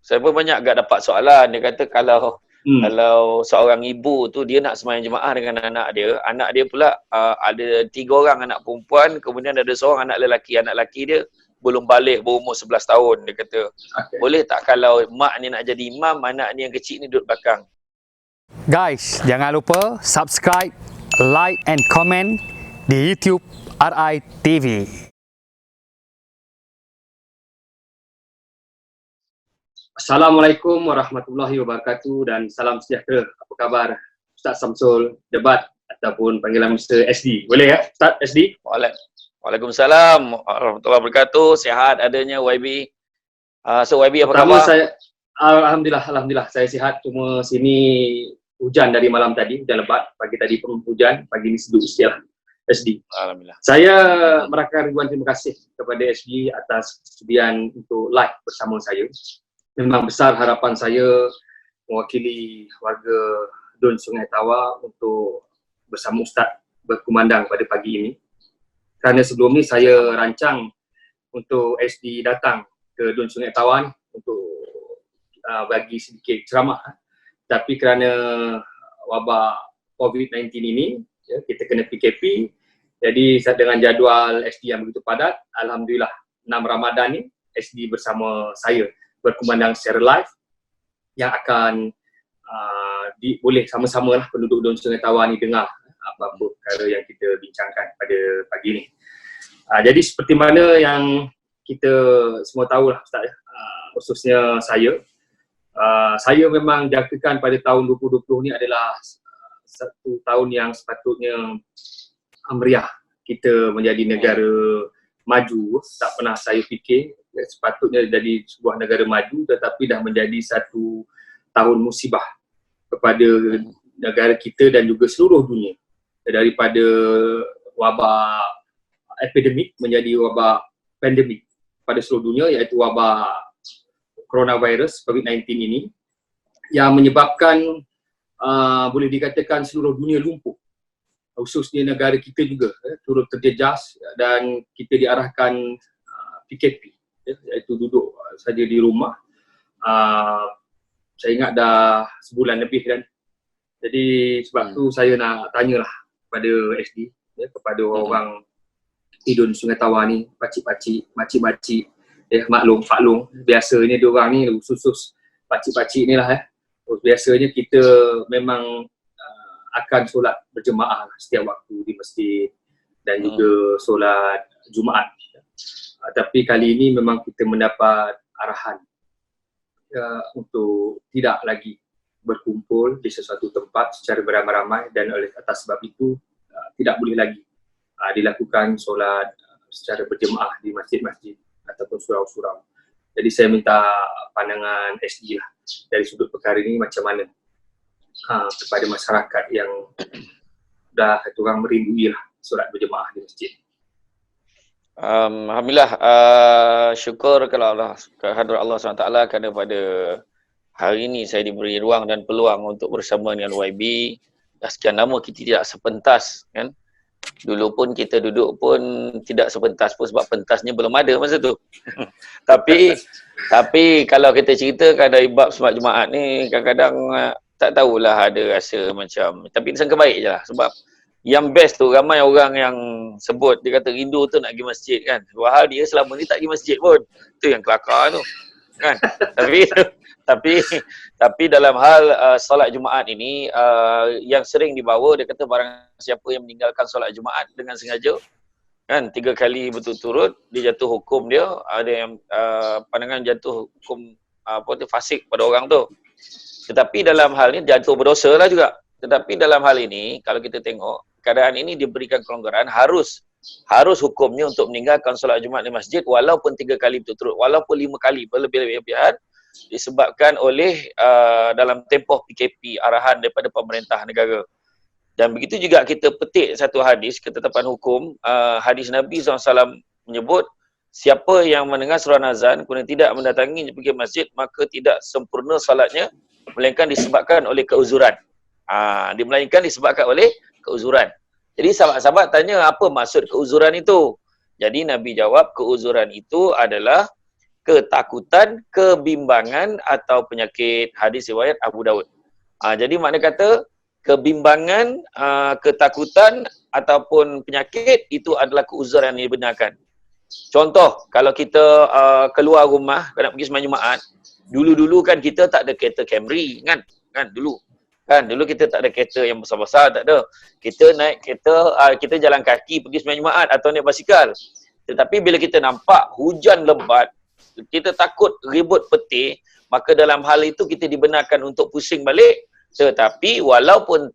Saya pun banyak agak dapat soalan. Dia kata kalau seorang ibu tu dia nak sembahyang jemaah dengan anak dia pula ada 3 orang anak perempuan, kemudian ada seorang anak lelaki. Anak lelaki dia belum balik, berumur 11 tahun. Dia kata, boleh tak kalau mak ni nak jadi imam, anak ni yang kecil ni duduk belakang? Guys, jangan lupa subscribe, like and comment di YouTube RI TV. Assalamualaikum warahmatullahi wabarakatuh dan salam sejahtera. Apa khabar Ustaz Samsul Debat ataupun panggilan Mr. SD? Boleh ya Ustaz SD? Waalaikumsalam warahmatullahi wabarakatuh. Sihat adanya YB. So YB apa khabar? Alhamdulillah saya sihat. Cuma sini hujan dari malam tadi, hujan lebat. Pagi tadi pun hujan, pagi ni sejuk sikit lah SD. Alhamdulillah. Saya merakan ribuan terima kasih kepada SD atas kesediaan untuk live bersama saya. Memang besar harapan saya mewakili warga Dun Sungai Tawa untuk bersama Ustaz berkumandang pada pagi ini. Kerana sebelum ni saya rancang untuk SD datang ke Dun Sungai Tawa untuk bagi sedikit ceramah. Tapi kerana wabak COVID-19 ini, ya, kita kena PKP. Jadi dengan jadual SD yang begitu padat, Alhamdulillah 6 Ramadan ni SD bersama saya berkumandang secara live yang akan boleh sama-sama lah penduduk Dun Sungai Tawa ni dengar apa-apa perkara yang kita bincangkan pada pagi ni. Jadi seperti mana yang kita semua tahulah Ustaz, khususnya saya memang jangkakan pada tahun 2020 ni adalah satu tahun yang sepatutnya meriah kita menjadi negara maju. Tak pernah saya fikir sepatutnya jadi sebuah negara maju, tetapi dah menjadi satu tahun musibah kepada negara kita dan juga seluruh dunia. Daripada wabak epidemik menjadi wabak pandemik pada seluruh dunia, iaitu wabak coronavirus COVID-19 ini yang menyebabkan boleh dikatakan seluruh dunia lumpuh, khususnya negara kita juga turut terjejas dan kita diarahkan PKP, iaitu duduk saja di rumah. Saya ingat dah sebulan lebih kan. Jadi sebab tu saya nak tanyalah kepada SD, ya, kepada orang Dun Sungai Tawa ni, pakcik-pakcik, makcik-makcik, maklum, biasanya diorang ni khusus pakcik-pakcik ni lah. Biasanya kita memang akan solat berjemaah setiap waktu di masjid dan juga solat Jumaat. Tapi kali ini memang kita mendapat arahan untuk tidak lagi berkumpul di sesuatu tempat secara beramai-ramai, dan oleh atas sebab itu tidak boleh lagi dilakukan solat secara berjemaah di masjid-masjid ataupun surau-surau. Jadi saya minta pandangan SD lah dari sudut perkara ini macam mana kepada masyarakat yang dah orang merindui lah solat berjemaah di masjid. Alhamdulillah, syukur kalau kehadrat Allah SWT kerana pada hari ini saya diberi ruang dan peluang untuk bersama dengan YB. Dah sekian lama kita tidak sepentas kan. Dulu pun kita duduk pun tidak sepentas pun sebab pentasnya belum ada masa tu. tapi kalau kita ceritakan dari bab solat Jumaat ni, kadang-kadang tak tahulah, ada rasa macam, tapi disangka baik je lah. Sebab yang best tu ramai orang yang sebut, dia kata rindu tu nak pergi masjid kan. Padahal dia selama ni tak pergi masjid pun. Tu yang kelakar tu kan. Tapi dalam hal solat Jumaat ini, yang sering dibawa, dia kata barang siapa yang meninggalkan solat Jumaat dengan sengaja kan 3 kali berturut-turut, dia jatuh hukum dia. Ada yang pandangan jatuh hukum fasik pada orang tu. Tetapi dalam hal ni jatuh berdosa lah juga. Tetapi dalam hal ini kalau kita tengok keadaan ini diberikan kelonggaran, harus hukumnya untuk meninggalkan solat Jumaat di masjid walaupun 3 kali berturut-turut, walaupun 5 kali berlebih-lebihan, disebabkan oleh dalam tempoh PKP, arahan daripada pemerintah negara. Dan begitu juga kita petik satu hadis ketetapan hukum, hadis Nabi SAW menyebut, siapa yang mendengar suara azan kemudian tidak mendatangi pergi masjid, maka tidak sempurna salatnya, melainkan disebabkan oleh keuzuran. Melainkan disebabkan oleh keuzuran. Jadi sahabat-sahabat tanya apa maksud keuzuran itu. Jadi Nabi jawab, keuzuran itu adalah ketakutan, kebimbangan atau penyakit. Hadis riwayat Abu Daud. Jadi makna kata kebimbangan, ketakutan ataupun penyakit itu adalah keuzuran yang dibenarkan. Contoh, kalau kita keluar rumah, nak pergi sembahyang Jumaat, dulu-dulu kan kita tak ada kereta Camry kan? Dulu kita tak ada kereta yang besar-besar, tak ada. Kita naik kereta, kita jalan kaki pergi sembahyang Jumaat atau naik basikal. Tetapi bila kita nampak hujan lebat, kita takut ribut peti, maka dalam hal itu kita dibenarkan untuk pusing balik. Tetapi walaupun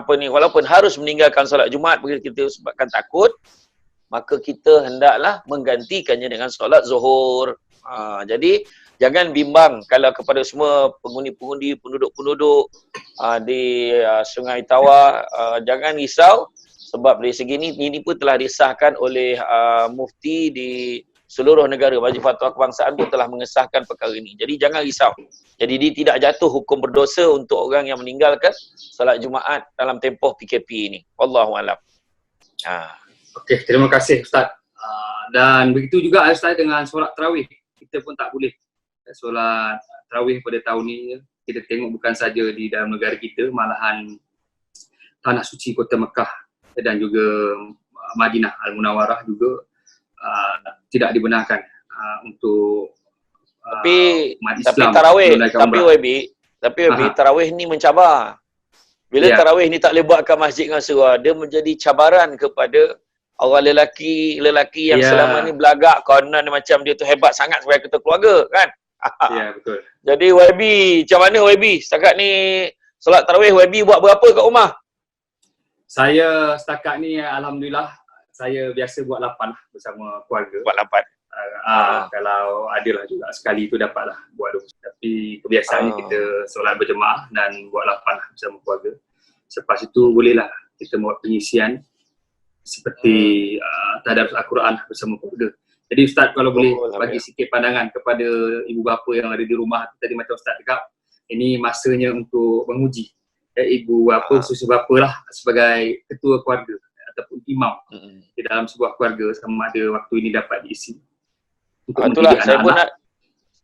walaupun harus meninggalkan solat Jumaat bila kita sebabkan takut, maka kita hendaklah menggantikannya dengan solat Zuhur. Jadi jangan bimbang kalau kepada semua pengundi-pengundi, penduduk-penduduk di Sungai Tawar, jangan risau sebab dari segi ini pun telah disahkan oleh mufti di seluruh negara. Majlis Fatwa Kebangsaan pun telah mengesahkan perkara ini. Jadi jangan risau. Jadi dia tidak jatuh hukum berdosa untuk orang yang meninggalkan solat Jumaat dalam tempoh PKP ini. Wallahualam. Okey, terima kasih Ustaz. Dan begitu juga Ustaz dengan solat tarawih. Kita pun tak boleh solat tarawih pada tahun ini. Kita tengok bukan saja di dalam negara kita, malahan tanah suci kota Mekah dan juga Madinah Al-Munawwarah juga tidak dibenarkan untuk umat Islam. Tapi tarawih ni mencabar. Bila tarawih ni tak boleh buat kat masjid dengan surah, dia menjadi cabaran kepada orang lelaki yang selama ni belagak konon macam dia tu hebat sangat sebagai ketua keluarga kan. Ya, betul. Jadi YB, macam mana YB? Setakat ni solat tarawih YB buat berapa kat rumah? Saya setakat ni alhamdulillah saya biasa buat 8 lah bersama keluarga. Buat 8. Kalau adalah juga sekali tu dapatlah buat 2. Tapi kebiasaannya kita solat berjemaah dan buat 8 lah bersama keluarga. Selepas itu bolehlah kita buat pengisian seperti tadarus Al-Quran bersama keluarga. Jadi Ustaz kalau boleh bagi sikit pandangan kepada ibu bapa yang ada di rumah. Tadi macam Ustaz cakap, ini masanya untuk menguji ibu bapa, susu bapa lah sebagai ketua keluarga ataupun imam di dalam sebuah keluarga, sama ada waktu ini dapat diisi. Itulah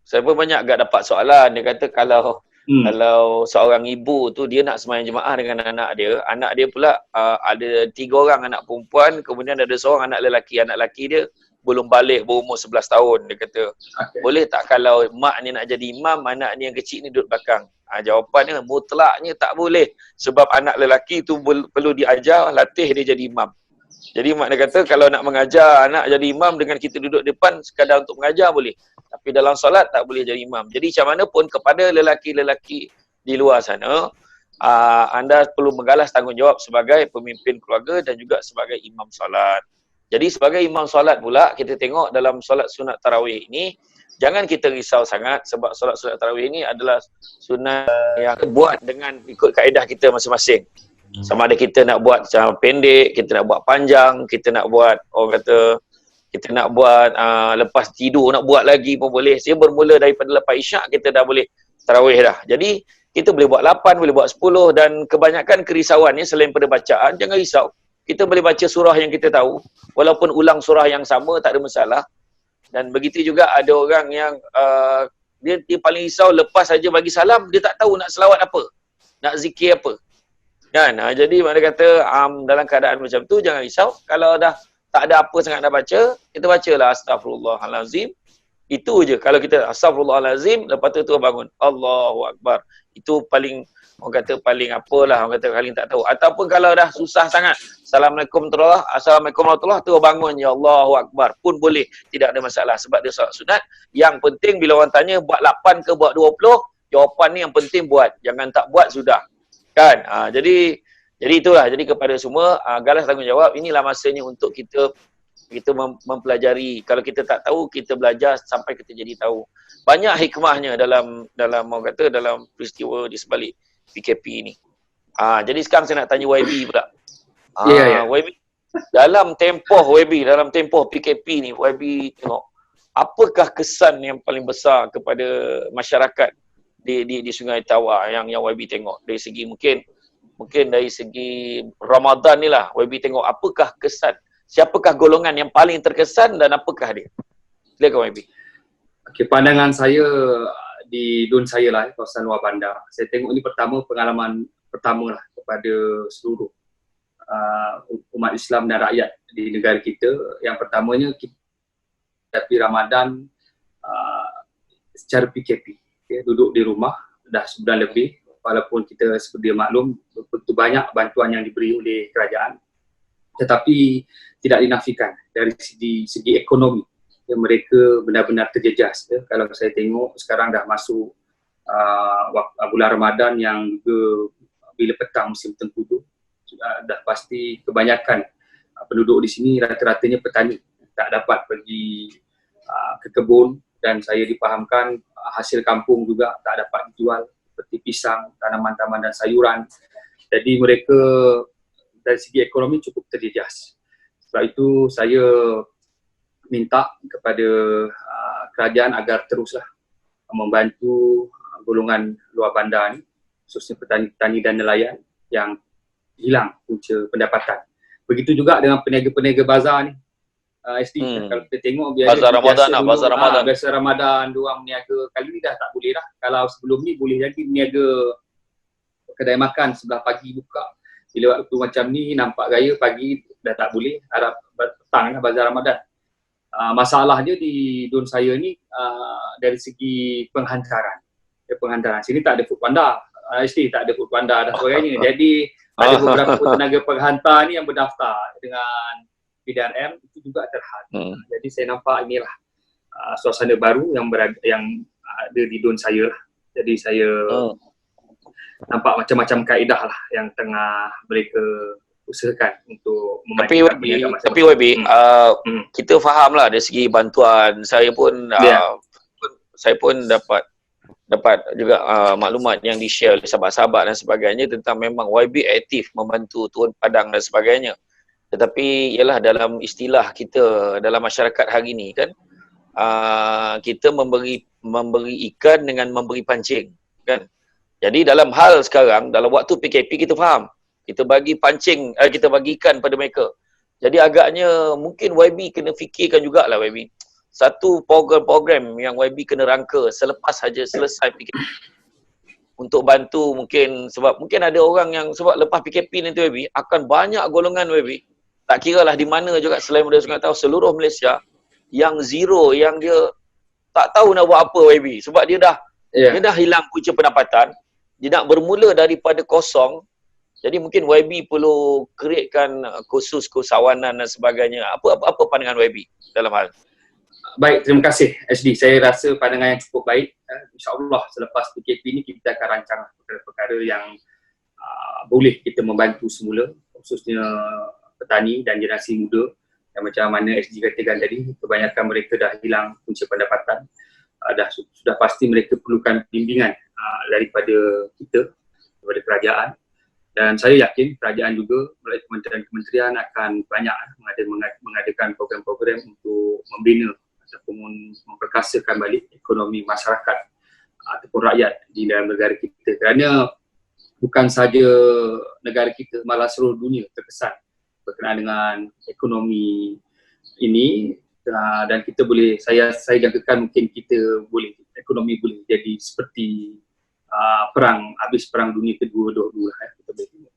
saya pun banyak agak dapat soalan. Dia kata kalau seorang ibu tu dia nak sembahyang jemaah dengan anak dia pula ada 3 orang anak perempuan, kemudian ada seorang anak lelaki. Anak lelaki dia belum balik, berumur 11 tahun. Dia kata, boleh tak kalau mak ni nak jadi imam, anak ni yang kecil ni duduk belakang? Jawapannya mutlaknya tak boleh. Sebab anak lelaki tu perlu diajar, latih dia jadi imam. Jadi mak dia kata kalau nak mengajar anak jadi imam dengan kita duduk depan sekadar untuk mengajar boleh. Tapi dalam solat tak boleh jadi imam. Jadi macam mana pun kepada lelaki-lelaki di luar sana, anda perlu menggalas tanggungjawab sebagai pemimpin keluarga dan juga sebagai imam solat. Jadi sebagai imam solat pula, kita tengok dalam solat sunat tarawih ini, jangan kita risau sangat sebab solat sunat tarawih ini adalah sunat yang buat dengan ikut kaedah kita masing-masing. Sama ada kita nak buat macam pendek, kita nak buat panjang, kita nak buat, orang kata, kita nak buat lepas tidur nak buat lagi pun boleh. Saya bermula daripada lepas isyak kita dah boleh tarawih dah. Jadi kita boleh buat 8, boleh buat 10 dan kebanyakan kerisauannya selain pada bacaan, jangan risau. Kita boleh baca surah yang kita tahu, walaupun ulang surah yang sama tak ada masalah. Dan begitu juga ada orang yang dia paling risau lepas saja bagi salam, dia tak tahu nak selawat apa, nak zikir apa. Kan? Jadi mana kata dalam keadaan macam tu jangan risau. Kalau dah tak ada apa sangat nak baca, kita bacalah Astaghfirullahalazim. Itu je. Kalau kita Astaghfirullahalazim, lepas tu bangun Allahu Akbar. Itu paling, orang kata paling apalah, orang kata paling tak tahu. Ataupun kalau dah susah sangat, Assalamualaikum warahmatullahi, tu bangun ya Allahu Akbar pun boleh, tidak ada masalah sebab dia solat sunat. Yang penting bila orang tanya buat 8 ke buat 20, jawapan ni yang penting buat, jangan tak buat sudah. Kan? Jadi itulah. Jadi kepada semua, galas tanggungjawab, inilah masanya untuk kita mempelajari. Kalau kita tak tahu, kita belajar sampai kita jadi tahu. Banyak hikmahnya dalam orang kata dalam peristiwa di sebalik PKP ini. Jadi sekarang saya nak tanya YB pula. YB, dalam tempoh PKP ni, YB tengok apakah kesan yang paling besar kepada masyarakat di Sungai Tawar yang YB tengok dari segi mungkin dari segi Ramadan ni lah, YB tengok apakah kesan, siapakah golongan yang paling terkesan dan apakah dia? Silakan YB. Okay, pandangan saya di Dun saya lah, kawasan luar bandar. Saya tengok ni pengalaman pertama lah kepada seluruh umat Islam dan rakyat di negara kita. Yang pertamanya, kita hadapi Ramadan secara PKP. Okay, duduk di rumah dah sebulan lebih, walaupun kita seperti maklum begitu banyak bantuan yang diberi oleh kerajaan, tetapi tidak dinafikan dari segi ekonomi. Ya, mereka benar-benar terjejas. Ya. Kalau saya tengok sekarang dah masuk bulan Ramadan yang juga bila petang musim tengkudu, dah pasti kebanyakan penduduk di sini rata-ratanya petani, tak dapat pergi ke kebun, dan saya dipahamkan hasil kampung juga tak dapat dijual seperti pisang, tanaman-tanaman dan sayuran. Jadi mereka dari segi ekonomi cukup terjejas. Sebab itu saya minta kepada kerajaan agar teruslah membantu golongan luar bandar ni, khususnya petani-petani dan nelayan yang hilang punca pendapatan. Begitu juga dengan peniaga-peniaga bazar ni. Kalau kita tengok bazar Ramadan lah, bazar Ramadan. Biasa Ramadan, diorang meniaga, kali ni dah tak boleh dah. Kalau sebelum ni boleh lagi meniaga kedai makan sebelah pagi buka. Bila waktu macam ni nampak raya pagi dah tak boleh, harap petang lah bazar Ramadan. Masalah dia di Dun saya ni dari segi penghantaran. Penghantaran sini tak ada food panda, tak ada food panda dan sebagainya. Jadi ada beberapa tenaga penghantar ni yang berdaftar dengan PDRM itu juga terhad. Jadi saya nampak inilah suasana baru yang ada di Dun saya. Jadi saya nampak macam-macam kaedah lah yang tengah mereka usahakan untuk memajukan perniagaan masyarakat. Tapi YB, kita faham lah dari segi bantuan. Saya pun saya pun dapat juga maklumat yang di-share oleh sahabat-sahabat dan sebagainya tentang memang YB aktif membantu turun padang dan sebagainya. Tetapi ialah dalam istilah kita dalam masyarakat hari ini kan, kita memberi ikan dengan memberi pancing kan. Jadi dalam hal sekarang, dalam waktu PKP kita faham, kita bagi pancing, kita bagi ikan pada mereka. Jadi agaknya mungkin YB kena fikirkan jugalah YB. Satu program-program yang YB kena rangka selepas saja selesai PKP untuk bantu mungkin, sebab mungkin ada orang yang sebab lepas PKP nanti YB akan banyak golongan YB, tak kira lah di mana juga selain Muda Sungai Tawau, seluruh Malaysia yang zero, yang dia tak tahu nak buat apa YB sebab dia dah hilang punca pendapatan, dia nak bermula daripada kosong. Jadi mungkin YB perlu createkan kursus kesawanan dan sebagainya. Apa pandangan YB dalam hal? Baik, terima kasih SD. Saya rasa pandangan yang cukup baik. InsyaAllah selepas PKP ni kita akan rancang perkara-perkara yang boleh kita membantu semula, khususnya petani dan generasi muda. Dan macam mana SD katakan tadi, kebanyakan mereka dah hilang punca pendapatan. Sudah pasti mereka perlukan bimbingan daripada kita, daripada kerajaan. Dan saya yakin kerajaan juga melalui kementerian-kementerian akan banyak mengadakan program-program untuk membina ataupun memperkasakan balik ekonomi masyarakat ataupun rakyat di dalam negara kita. Kerana bukan saja negara kita, malah seluruh dunia terkesan berkenaan dengan ekonomi ini, dan kita boleh, saya jangkakan mungkin ekonomi boleh jadi seperti habis perang dunia kedua kita boleh tengok.